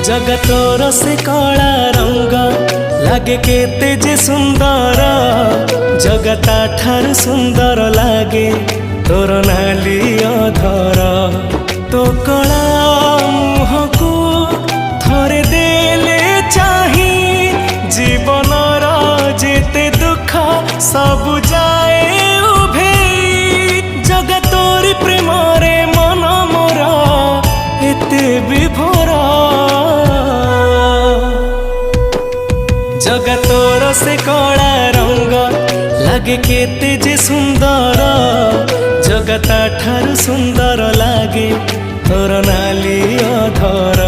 जगतोर से कला रंग लागे केते जे सुंदर जगता ठार सुंदर लागे तोर नाली अधर तो कला मुह को थरे देले चाही जीवनर जेते दुख सब जाए उभे जगतोर प्रेम रे मन मोर एते विभोर जगतोर से कला रंग लागे केते जे सुंदर जगता ठार सुंदर लागे तोर नाली अधर।